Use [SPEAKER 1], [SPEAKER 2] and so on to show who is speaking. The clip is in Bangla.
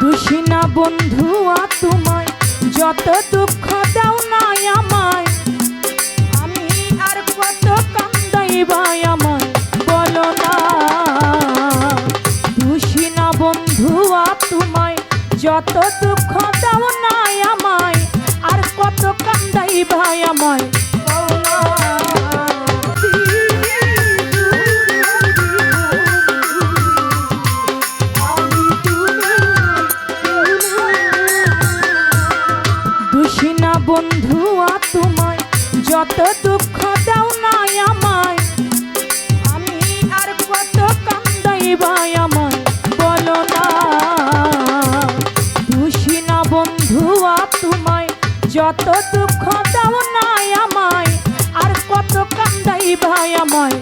[SPEAKER 1] দোষী না বন্ধুয়া তোমায়, যত দুঃখ দাও না আমায়, আমি আর কত কান্দাই ভাই আমায় বলো না। দোষী না বন্ধুয়া তোমায়, যত দুঃখ দাও না আমায়, আর কত কান্দাই ভাই আমায় বলো না। দোষী না বন্ধুয়া তোমায়, যত দুঃখ দাও না আমায়, আমি আর কত কান্দাই ভাই আমায় বলো না। দোষী না বন্ধুয়া তোমায়, যত দুঃখ দাও না আমায়, আর কত কান্দাই ভাই আমায়